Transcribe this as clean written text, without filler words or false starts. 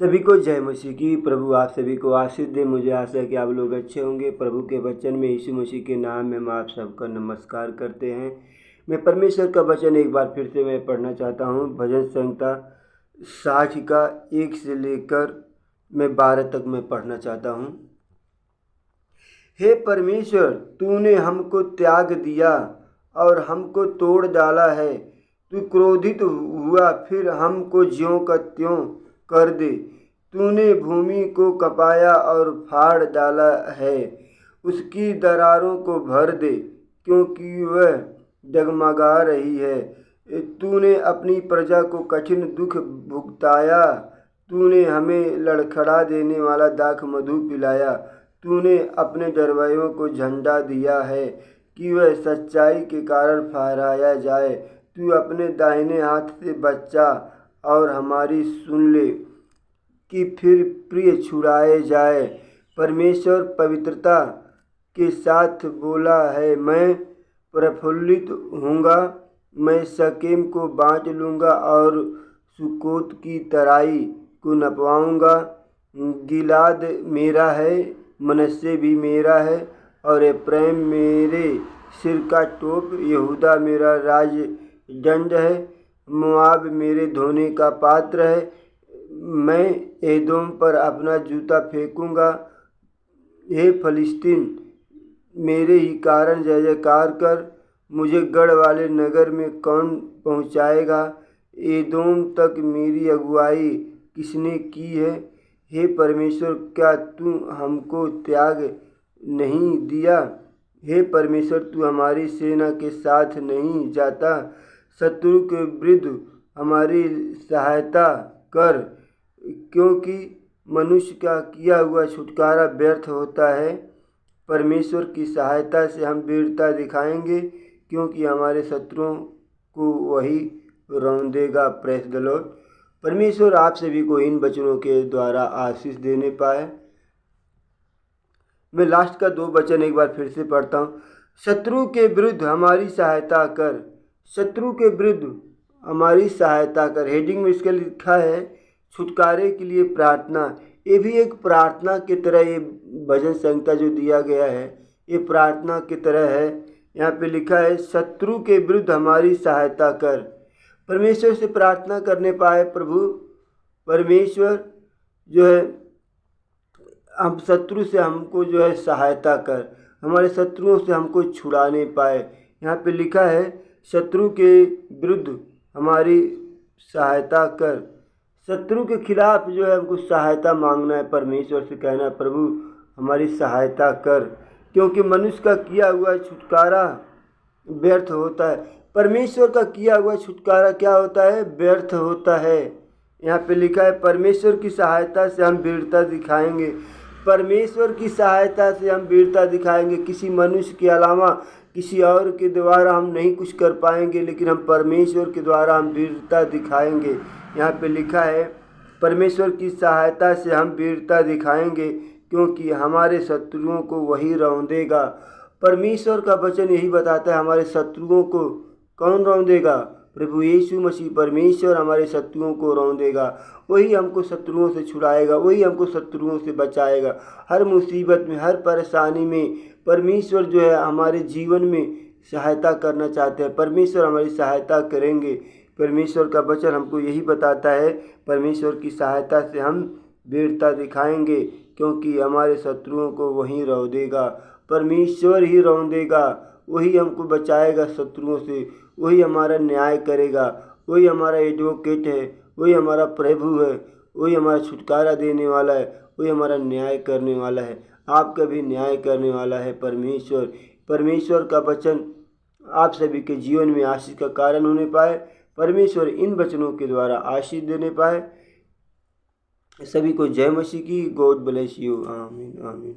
सभी को जय मसीह की। प्रभु आप सभी को आशीष दे। मुझे आशा है कि आप लोग अच्छे होंगे। प्रभु के वचन में यीशु मसीह के नाम में हम आप सबका नमस्कार करते हैं। मैं परमेश्वर का वचन एक बार फिर से मैं पढ़ना चाहता हूँ। भजन संहिता 60 का 1 से लेकर मैं 12 तक मैं पढ़ना चाहता हूँ। हे परमेश्वर, तूने हमको त्याग दिया और हमको तोड़ डाला है। तू क्रोधित हुआ, फिर हमको ज्यों का त्यों कर दे। तूने भूमि को कपाया और फाड़ डाला है, उसकी दरारों को भर दे, क्योंकि वह डगमगा रही है। तूने अपनी प्रजा को कठिन दुख भुगताया। तूने हमें लड़खड़ा देने वाला दाख मधु पिलाया। तूने अपने डरवैयों को झंडा दिया है कि वह सच्चाई के कारण फहराया जाए। तू अपने दाहिने हाथ से बच्चा और हमारी सुन ले कि फिर प्रिय छुड़ाए जाए। परमेश्वर पवित्रता के साथ बोला है, मैं प्रफुल्लित हूँगा। मैं शकेम को बाँट लूँगा और सुकोत की तराई को नपवाऊँगा। गिलाद मेरा है, मनश्शे भी मेरा है और एप्रैम मेरे सिर का टोप। यहूदा मेरा राजदंड है, मोआब मेरे धोने का पात्र है। मैं एदोम पर अपना जूता फेंकूँगा। हे फिलिस्तीन, मेरे ही कारण जय जयकार कर। मुझे गढ़ वाले नगर में कौन पहुँचाएगा? एदोम तक मेरी अगुवाई किसने की है? हे परमेश्वर, क्या तू हमको त्याग नहीं दिया? हे परमेश्वर, तू हमारी सेना के साथ नहीं जाता। शत्रु के विरुद्ध हमारी सहायता कर, क्योंकि मनुष्य का किया हुआ छुटकारा व्यर्थ होता है। परमेश्वर की सहायता से हम वीरता दिखाएंगे, क्योंकि हमारे शत्रुओं को वही रौंदेगा। Press the Lord. परमेश्वर आप सभी को इन वचनों के द्वारा आशीष देने पाए। मैं लास्ट का 2 वचन एक बार फिर से पढ़ता हूँ। शत्रु के विरुद्ध हमारी सहायता कर। शत्रु के विरुद्ध हमारी सहायता कर। हेडिंग में इसके लिखा है छुटकारे के लिए प्रार्थना। ये भी एक प्रार्थना की तरह ये भजन संहिता जो दिया गया है, ये प्रार्थना की तरह है। यहाँ पे लिखा है शत्रु के विरुद्ध हमारी सहायता कर। परमेश्वर से प्रार्थना करने पाए, प्रभु परमेश्वर जो है हम शत्रु से हमको जो है सहायता कर, हमारे शत्रुओं से हमको छुड़ाने पाए। यहाँ पे लिखा है शत्रु के विरुद्ध हमारी सहायता कर। शत्रु के खिलाफ जो है हमको सहायता मांगना है, परमेश्वर से कहना है प्रभु हमारी सहायता कर, क्योंकि मनुष्य का किया हुआ छुटकारा व्यर्थ होता है। परमेश्वर का किया हुआ छुटकारा क्या होता है? व्यर्थ होता है। यहाँ पे लिखा है परमेश्वर की सहायता से हम वीरता दिखाएंगे। परमेश्वर की सहायता से हम वीरता दिखाएंगे। किसी मनुष्य के अलावा किसी और के द्वारा हम नहीं कुछ कर पाएंगे, लेकिन हम परमेश्वर के द्वारा हम वीरता दिखाएंगे। यहाँ पे लिखा है परमेश्वर की सहायता से हम वीरता दिखाएंगे, क्योंकि हमारे शत्रुओं को वही रौंदेगा। परमेश्वर का वचन यही बताता है हमारे शत्रुओं को कौन रौंदेगा? प्रभु यीशु मसीह। परमेश्वर हमारे शत्रुओं को रौंदेगा, वही हमको शत्रुओं से छुड़ाएगा, वही हमको शत्रुओं से बचाएगा। हर मुसीबत में, हर परेशानी में परमेश्वर जो है हमारे जीवन में सहायता करना चाहते हैं। परमेश्वर हमारी सहायता करेंगे। परमेश्वर का वचन हमको यही बताता है परमेश्वर की सहायता से हम वीरता दिखाएंगे, क्योंकि हमारे शत्रुओं को वही रौंदेगा। परमेश्वर ही रौंदेगा, वही हमको बचाएगा शत्रुओं से, वही हमारा न्याय करेगा, वही हमारा एडवोकेट है, वही हमारा प्रभु है, वही हमारा छुटकारा देने वाला है, वही हमारा न्याय करने वाला है। आपका भी न्याय करने वाला है परमेश्वर। परमेश्वर का वचन आप सभी के जीवन में आशीष का कारण होने पाए। परमेश्वर इन वचनों के द्वारा आशीष देने पाए। सभी को जय मसीह की। God bless you. आमीन आमीन।